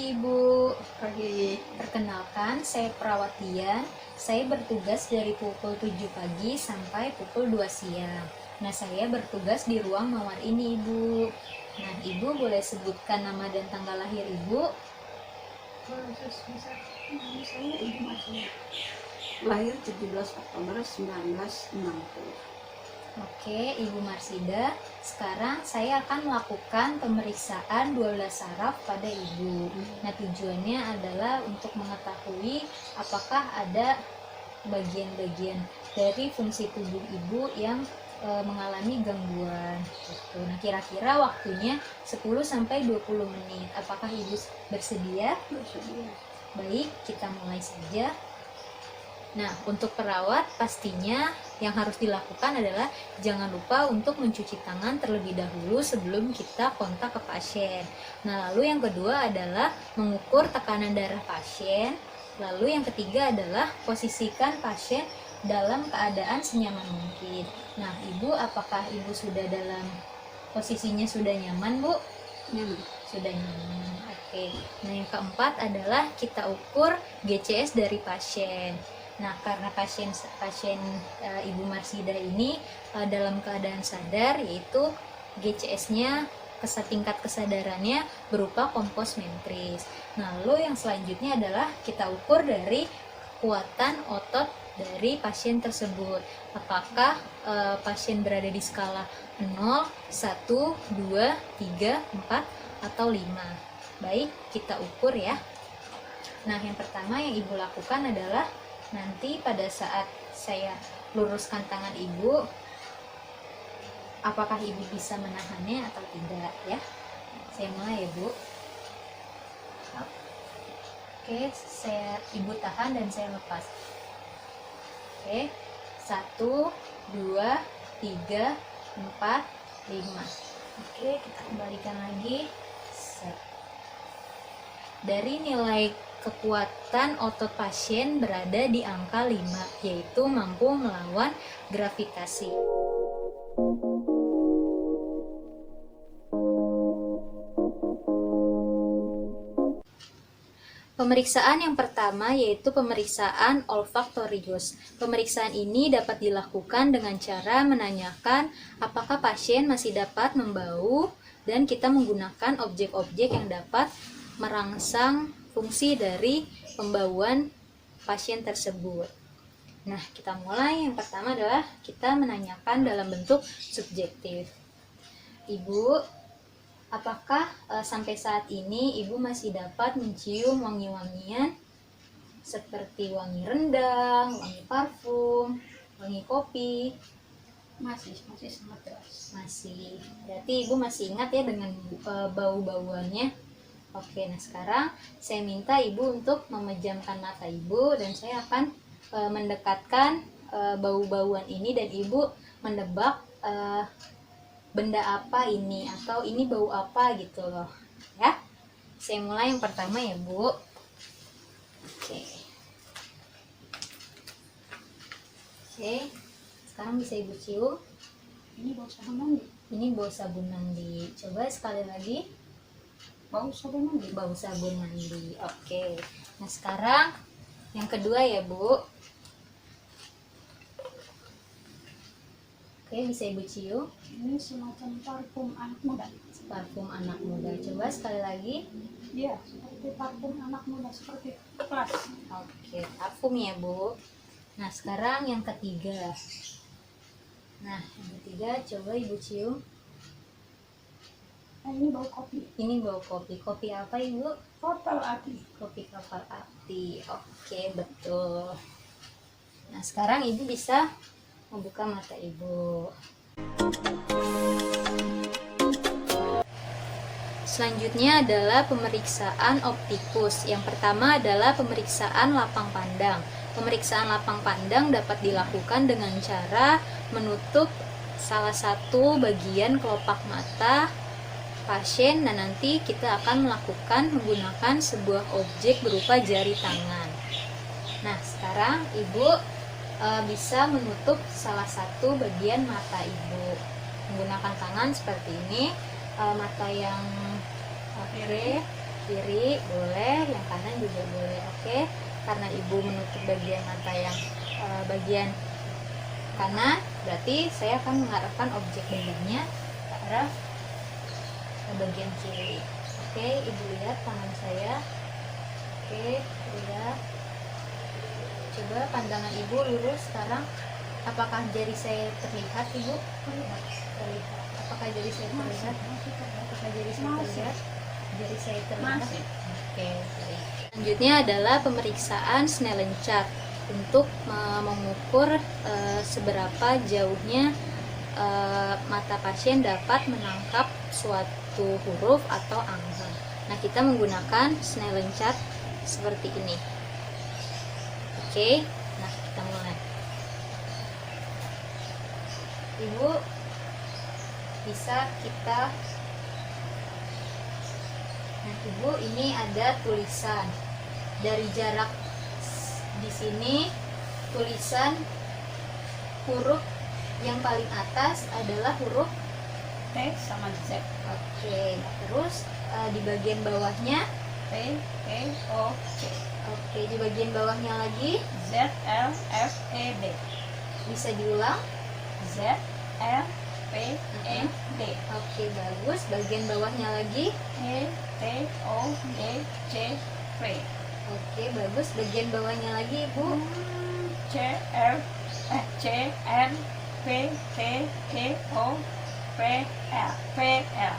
Ibu. Pagi. Perkenalkan, saya perawat Dian. Saya bertugas dari pukul 7 pagi sampai pukul 2 siang. Nah, saya bertugas di ruang mawar ini, Ibu. Nah, Ibu boleh sebutkan nama dan tanggal lahir Ibu? Saya Ibu Marsida. Lahir 17 Oktober 1960. Oke, Ibu Marsida. Sekarang saya akan melakukan pemeriksaan 12 saraf pada Ibu. Nah, tujuannya adalah untuk mengetahui apakah ada bagian-bagian dari fungsi tubuh Ibu yang mengalami gangguan gitu. Nah, kira-kira waktunya 10-20 menit. Apakah Ibu bersedia? Bersedia. Baik, kita mulai saja. Nah, untuk perawat pastinya yang harus dilakukan adalah jangan lupa untuk mencuci tangan terlebih dahulu sebelum kita kontak ke pasien. Nah, lalu yang kedua adalah mengukur tekanan darah pasien. Lalu yang ketiga adalah posisikan pasien dalam keadaan senyaman mungkin. Nah, Ibu, apakah Ibu sudah dalam posisinya sudah nyaman, Bu? Nyaman. Sudah nyaman. Oke. Nah, yang keempat adalah kita ukur GCS dari pasien. Nah, karena pasien Ibu Marsida ini dalam keadaan sadar, yaitu GCS-nya tingkat kesadarannya berupa kompos mentris. Nah, lalu yang selanjutnya adalah kita ukur dari kekuatan otot dari pasien tersebut. Apakah pasien berada di skala 0, 1, 2, 3, 4, atau 5. Baik, kita ukur ya. Nah, yang pertama yang Ibu lakukan adalah nanti pada saat saya luruskan tangan Ibu, apakah Ibu bisa menahannya atau tidak ya. Saya mulai ya, Bu. Oke, Ibu tahan dan saya lepas. Oke, 1, 2, 3, 4, 5. Oke, kita kembalikan lagi. Dari nilai kekuatan otot pasien berada di angka 5, yaitu mampu melawan gravitasi. Pemeriksaan yang pertama yaitu pemeriksaan olfaktorius. Pemeriksaan ini dapat dilakukan dengan cara menanyakan apakah pasien masih dapat membau dan kita menggunakan objek-objek yang dapat merangsang fungsi dari pembauan pasien tersebut. Nah, kita mulai. Yang pertama adalah kita menanyakan dalam bentuk subjektif. Ibu, apakah sampai saat ini Ibu masih dapat mencium wangi-wangian seperti wangi rendang, wangi parfum, wangi kopi? Masih sangat jelas. Masih. Berarti Ibu masih ingat ya dengan bau-bauannya? Oke, nah sekarang saya minta Ibu untuk memejamkan mata Ibu dan saya akan mendekatkan bau-bauan ini dan Ibu menebak benda apa ini atau ini bau apa gitu loh ya. Saya mulai yang pertama ya, Bu. Oke. Sekarang bisa Ibu cium. Ini bau sabun mandi. Ini bau sabun mandi. Coba sekali lagi. Bau sabun mandi. Bau sabun mandi. Oke. Nah, sekarang yang kedua ya, Bu. Oke, bisa Ibu cium. Ini semacam parfum anak muda. Parfum anak muda. Coba sekali lagi. Iya, seperti parfum anak muda, seperti kelas. Oke, parfum ya, Bu. Nah, sekarang yang ketiga. Nah, yang ketiga coba Ibu cium. Nah, ini bau kopi. Ini bau kopi. Kopi apa, Ibu? Kapal api. Kopi kapal api. Oke, betul. Nah, sekarang Ibu bisa membuka mata Ibu. Selanjutnya adalah pemeriksaan optikus. Yang pertama adalah pemeriksaan lapang pandang. Pemeriksaan lapang pandang dapat dilakukan dengan cara menutup salah satu bagian kelopak mata pasien dan nanti kita akan melakukan menggunakan sebuah objek berupa jari tangan. Nah, sekarang Ibu bisa menutup salah satu bagian mata Ibu menggunakan tangan seperti ini. Mata yang kiri kiri boleh, yang kanan juga boleh. Oke, karena ibu menutup bagian mata yang bagian kanan, berarti saya akan mengarahkan objek badannya ke arah bagian kiri. Oke, ibu lihat tangan saya. Oke, lihat. Coba pandangan ibu lurus sekarang. Apakah jari saya terlihat, ibu? Terlihat. Apakah jari saya terlihat? Apakah jari saya terlihat? Jari saya terlihat. Oke, baik. Selanjutnya adalah pemeriksaan Snellen chart untuk mengukur seberapa jauhnya mata pasien dapat menangkap suatu huruf atau angka. Nah, kita menggunakan Snellen chart seperti ini. Oke, nah kita mulai. Ibu bisa kita, nah ibu ini ada tulisan dari jarak di sini, tulisan huruf yang paling atas adalah huruf T sama Z. Oke, terus di bagian bawahnya P, Q, O, C. oke, di bagian bawahnya lagi Z, L, F, E, D. bisa diulang. Z, L, P, E, D. Oke, bagus. Bagian bawahnya lagi. E, T, O, D, C, P. Oke, bagus. Bagian bawahnya lagi, Ibu. C, L, C, N, P, T, T, O, P, L, P, L.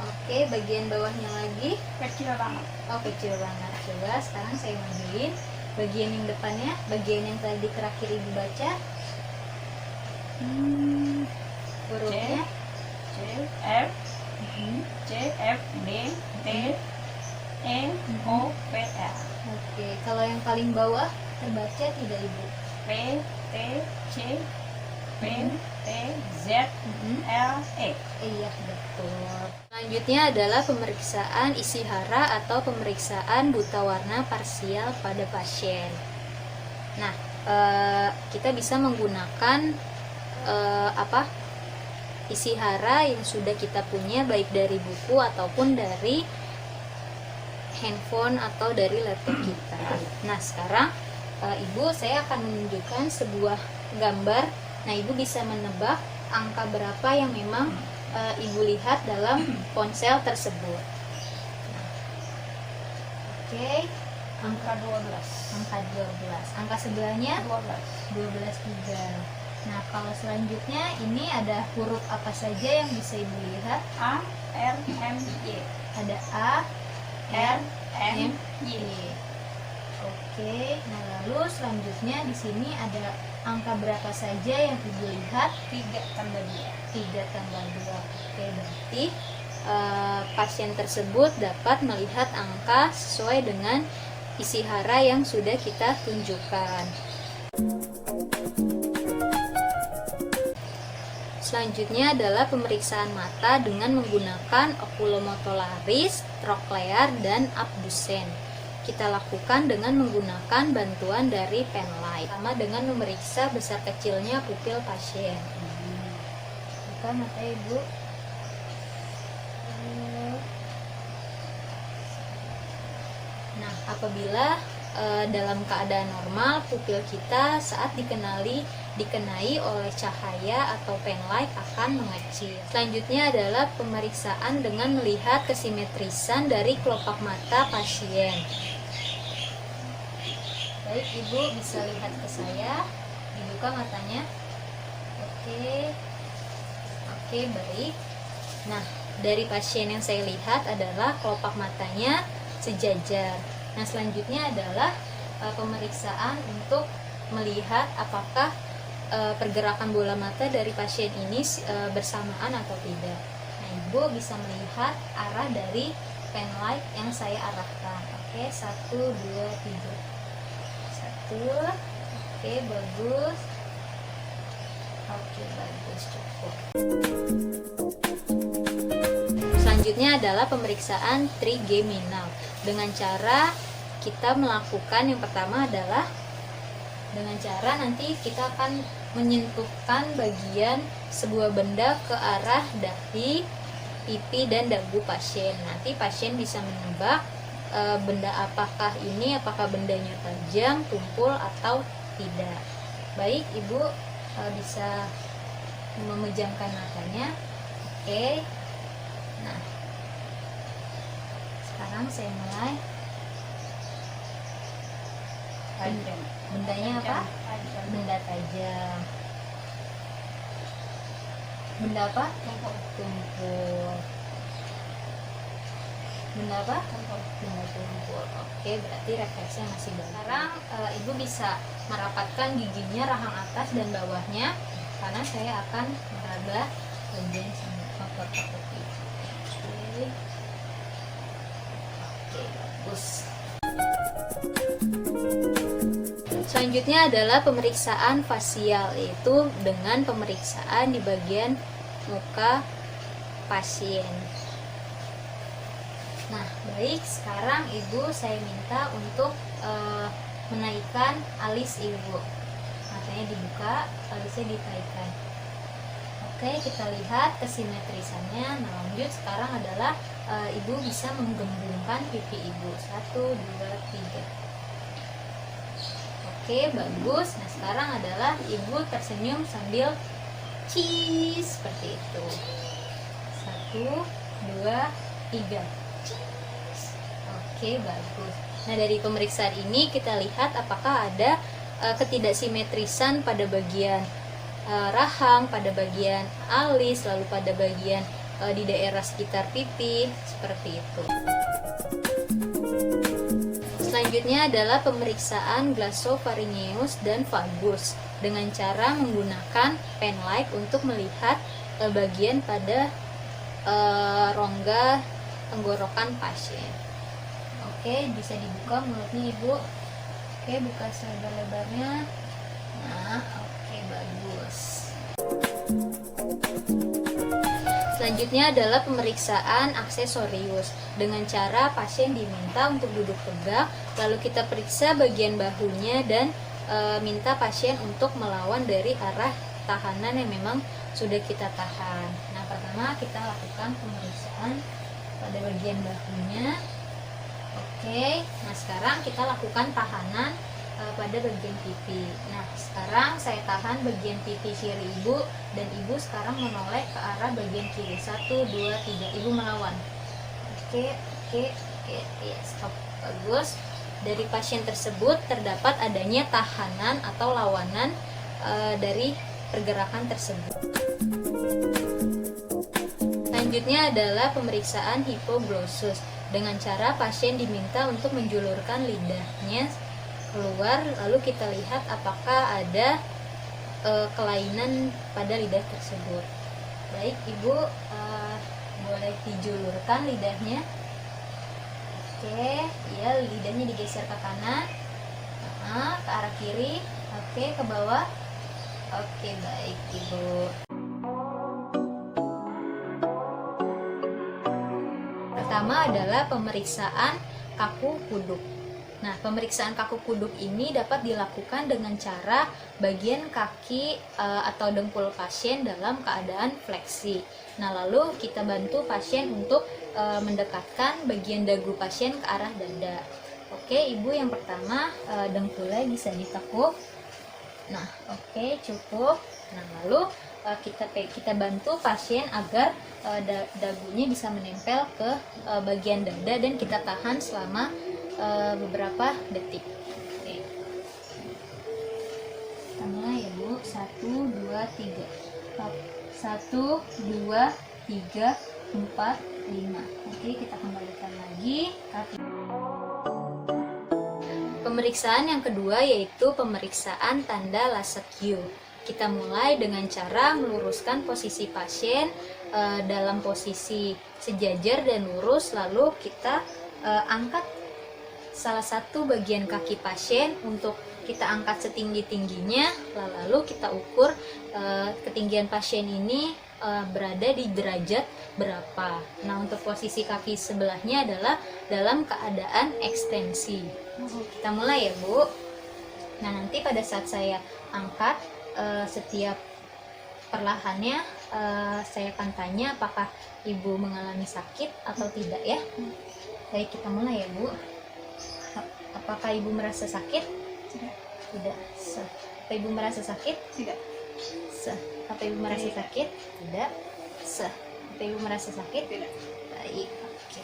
Oke, bagian bawahnya lagi. Kecil banget. Oh, kecil banget. Coba sekarang saya majuin. Bagian yang depannya, bagian yang tadi terakhir Ibu baca. Hurufnya. C, F, Mhm. C, F, D, T, E, O, P, L. Oke, kalau yang paling bawah terbaca tidak, Ibu? P, T, C, P, T, Z, Mhm. L, E. Iya, betul. Selanjutnya adalah pemeriksaan isi hara atau pemeriksaan buta warna parsial pada pasien. Nah, kita bisa menggunakan isi hara yang sudah kita punya, baik dari buku ataupun dari handphone atau dari laptop kita. Nah, sekarang ibu, saya akan menunjukkan sebuah gambar. Nah, ibu bisa menebak angka berapa yang memang ibu lihat dalam ponsel tersebut. Nah, oke, Angka 12. angka 12. Angka sebelahnya 12. 12 juga. Nah, kalau selanjutnya ini ada huruf apa saja yang bisa ibu lihat? A, R, M, Y. Ada A, R, M, Y. Oke, nah lalu selanjutnya di sini ada angka berapa saja yang ibu lihat? 3 tambah 2. 3 tambah 2. Oke, berarti pasien tersebut dapat melihat angka sesuai dengan isi hara yang sudah kita tunjukkan. Selanjutnya adalah pemeriksaan mata dengan menggunakan okulomotolaris, troklear, dan abdusen. Kita lakukan dengan menggunakan bantuan dari pen light, sama dengan memeriksa besar kecilnya pupil pasien. Buka mata ibu. Nah, apabila dalam keadaan normal pupil kita saat dikenai oleh cahaya atau pen light akan mengecil. Selanjutnya adalah pemeriksaan dengan melihat kesimetrisan dari kelopak mata pasien. Baik, ibu bisa lihat ke saya, dibuka matanya. Oke, baik. Nah, dari pasien yang saya lihat adalah kelopak matanya sejajar. Nah, selanjutnya adalah pemeriksaan untuk melihat apakah pergerakan bola mata dari pasien ini bersamaan atau tidak. Nah, ibu bisa melihat arah dari pen light yang saya arahkan. Oke, 1, 2, 3. 1. Oke, bagus. Oke, bagus, cukup. Selanjutnya adalah pemeriksaan trigeminal. Dengan cara kita melakukan, yang pertama adalah dengan cara nanti kita akan menyentuhkan bagian sebuah benda ke arah dahi, pipi, dan dagu pasien. Nanti pasien bisa menebak benda apakah ini, apakah bendanya tajam, tumpul atau tidak. Baik, Ibu bisa memejamkan matanya. Oke. Nah, sekarang saya mulai. Tajam. Bendanya apa? Tajam. Benda tajam. Benda apa? Tumpul. Tumpul. Benda apa? Tumpul. Benda tumpul. Oke, berarti refleksnya masih bagus. Sekarang Ibu bisa merapatkan giginya rahang atas dan bawahnya, karena saya akan meraba bagian otot seperti itu. Oke. Oke, bagus. Selanjutnya adalah pemeriksaan fasial, yaitu dengan pemeriksaan di bagian muka pasien. Nah, baik, sekarang Ibu saya minta untuk menaikkan alis Ibu. Matanya dibuka, alisnya ditaikkan. Oke, kita lihat kesimetrisannya. Nah, lanjut sekarang adalah Ibu bisa menggembungkan pipi Ibu. 1, 2, 3. Oke, bagus. Nah, sekarang adalah Ibu tersenyum sambil cheese seperti itu. 1, 2, 3. Cheese. Oke, bagus. Nah, dari pemeriksaan ini kita lihat apakah ada ketidaksimetrisan pada bagian rahang, pada bagian alis, lalu pada bagian di daerah sekitar pipi, seperti itu. Selanjutnya adalah pemeriksaan glossopharyngeus dan vagus dengan cara menggunakan pen light untuk melihat bagian pada rongga tenggorokan pasien. Oke, bisa dibuka mulutnya Ibu. Oke, buka selebar-lebarnya. Nah, oke, bagus. Selanjutnya adalah pemeriksaan aksesorius dengan cara pasien diminta untuk duduk tegak, lalu kita periksa bagian bahunya dan minta pasien untuk melawan dari arah tahanan yang memang sudah kita tahan. Nah, pertama kita lakukan pemeriksaan pada bagian bahunya. Oke, nah sekarang kita lakukan tahanan pada bagian pipi. Nah, sekarang saya tahan bagian pipi kiri Ibu dan Ibu sekarang menoleh ke arah bagian kiri. 1, 2, 3. Ibu melawan. Oke, ya, stop. Bagus. Dari pasien tersebut terdapat adanya tahanan atau lawanan dari pergerakan tersebut. Selanjutnya adalah pemeriksaan hipoglossus dengan cara pasien diminta untuk menjulurkan lidahnya keluar, lalu kita lihat apakah ada kelainan pada lidah tersebut. Baik, Ibu boleh dijulurkan lidahnya. Oke, ya, lidahnya digeser ke kanan, ke arah kiri, oke, ke bawah. Oke, baik Ibu. Pertama adalah pemeriksaan kaku kuduk. Nah, pemeriksaan kaku kuduk ini dapat dilakukan dengan cara bagian kaki atau dengkul pasien dalam keadaan fleksi. Nah, lalu kita bantu pasien untuk mendekatkan bagian dagu pasien ke arah dada. Oke, Ibu, yang pertama dengkulnya bisa ditekuk. Nah, oke, cukup. Nah, lalu kita bantu pasien agar dagunya bisa menempel ke bagian dada dan kita tahan selama beberapa detik. Oke. Kita mulai ya Bu. 1, 2, 3. 1, 2, 3, 4, 5. Oke, kita kembalikan lagi. Pemeriksaan yang kedua yaitu pemeriksaan tanda Lasekue. Kita mulai dengan cara meluruskan posisi pasien dalam posisi sejajar dan lurus, lalu kita angkat salah satu bagian kaki pasien untuk kita angkat setinggi-tingginya, lalu kita ukur ketinggian pasien ini berada di derajat berapa. Nah, untuk posisi kaki sebelahnya adalah dalam keadaan ekstensi. Kita mulai ya Bu. Nah, nanti pada saat saya angkat setiap perlahannya saya akan tanya apakah Ibu mengalami sakit atau tidak ya. Baik, kita mulai ya Bu. Apakah Ibu merasa sakit? Tidak. Tidak. Apa Ibu merasa sakit? Tidak. Apa Ibu merasa Tidak. sakit? Tidak. Apa Ibu merasa sakit? Tidak. Baik, oke.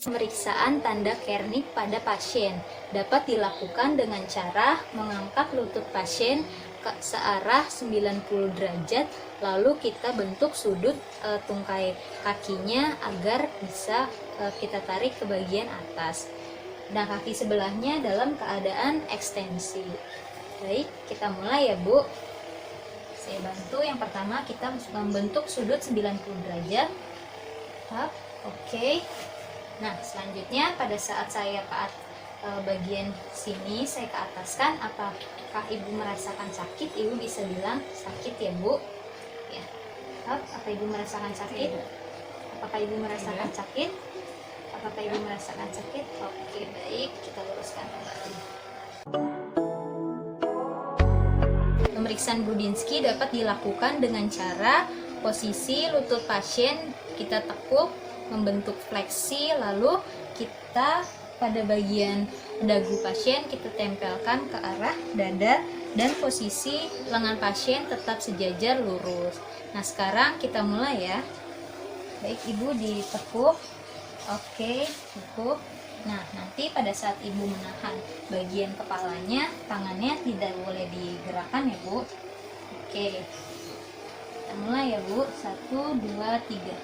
Pemeriksaan tanda Kernik pada pasien dapat dilakukan dengan cara mengangkat lutut pasien ke searah 90 derajat, lalu kita bentuk sudut tungkai kakinya agar bisa kita tarik ke bagian atas. Nah, kaki sebelahnya dalam keadaan ekstensi. Baik, kita mulai ya Bu. Saya bantu. Yang pertama kita membentuk sudut 90 derajat. Oke. Nah, selanjutnya pada saat saya ke bagian sini saya ke ataskan, apakah Ibu merasakan sakit? Ibu bisa bilang sakit ya Bu. Ya. Apa Ibu merasakan sakit? Apakah Ibu merasakan sakit? Apakah Ibu merasakan sakit? Oke, baik, kita luruskan kembali. Pemeriksaan Grudzinski dapat dilakukan dengan cara posisi lutut pasien kita tekuk, membentuk fleksi, lalu kita pada bagian dagu pasien kita tempelkan ke arah dada dan posisi lengan pasien tetap sejajar lurus. Nah, sekarang kita mulai ya. Baik, Ibu ditekuk. Oke, tekuk. Nah, nanti pada saat Ibu menahan bagian kepalanya, tangannya tidak boleh digerakkan ya Bu. Oke, kita mulai ya Bu. 1, 2, 3.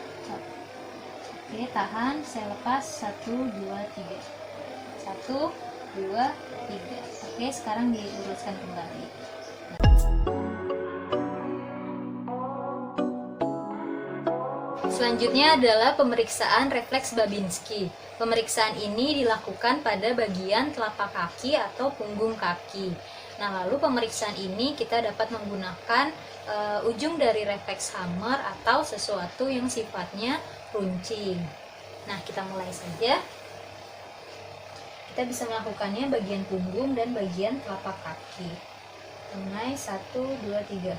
Oke, tahan, saya lepas. 1, 2, 3. 1, 2, 3. Oke, sekarang diluruskan kembali. Selanjutnya adalah pemeriksaan refleks Babinski. Pemeriksaan ini dilakukan pada bagian telapak kaki atau punggung kaki. Nah, lalu pemeriksaan ini kita dapat menggunakan ujung dari refleks hammer atau sesuatu yang sifatnya runcing. Nah, kita mulai saja. Kita bisa melakukannya bagian punggung dan bagian telapak kaki. Mulai 1, 2, 3.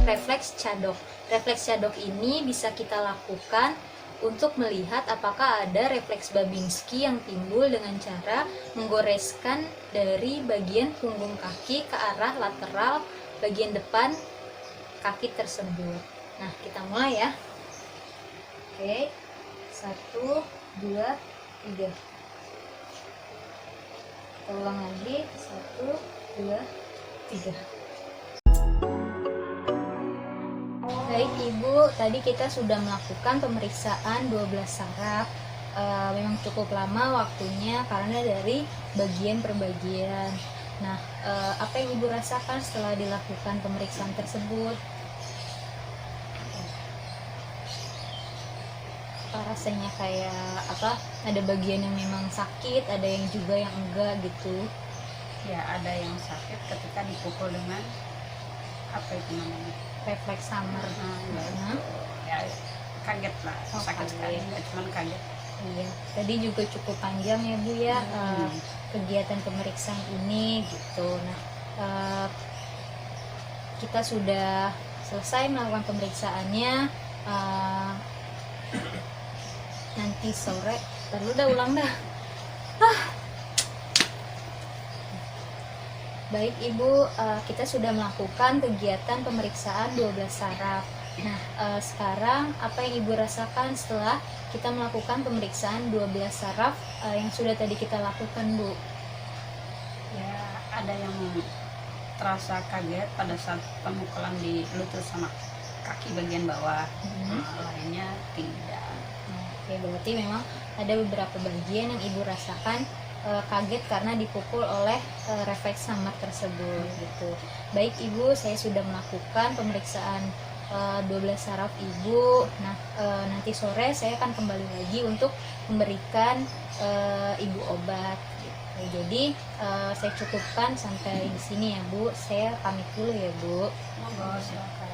Refleks cadok. Refleks cadok ini bisa kita lakukan untuk melihat apakah ada refleks Babinski yang timbul dengan cara menggoreskan dari bagian punggung kaki ke arah lateral bagian depan kaki tersebut. Nah, kita mulai ya. Oke, 1, 2, 3. Kita ulang lagi. 1, 2, 3. Baik Ibu, tadi kita sudah melakukan pemeriksaan 12 saraf. Memang cukup lama waktunya karena dari bagian per bagian. Nah, apa yang Ibu rasakan setelah dilakukan pemeriksaan tersebut? Rasanya kayak apa? Ada bagian yang memang sakit, ada yang juga yang enggak gitu. Ya, ada yang sakit ketika dipukul dengan apa itu namanya? Refleks hammer. Ya, kaget lah, sakit kaget. sekali, nggak cuma kaget. Iya, tadi juga cukup panjang ya Bu ya kegiatan pemeriksaan ini gitu. Nah, kita sudah selesai melakukan pemeriksaannya. Nanti sore, terus udah ulang dah. Baik Ibu, kita sudah melakukan kegiatan pemeriksaan 12 saraf. Nah, sekarang apa yang Ibu rasakan setelah kita melakukan pemeriksaan 12 saraf yang sudah tadi kita lakukan, Bu? Ya, ada yang terasa kaget pada saat pemukulan di lutut sama kaki bagian bawah. Lainnya tidak. Oke, berarti memang ada beberapa bagian yang Ibu rasakan kaget karena dipukul oleh refleks hammer tersebut gitu. Baik Ibu, saya sudah melakukan pemeriksaan 12 saraf Ibu. Nah, nanti sore saya akan kembali lagi untuk memberikan Ibu obat gitu. Jadi saya cukupkan sampai di sini ya Bu. Saya pamit dulu ya Bu. Monggo, silakan.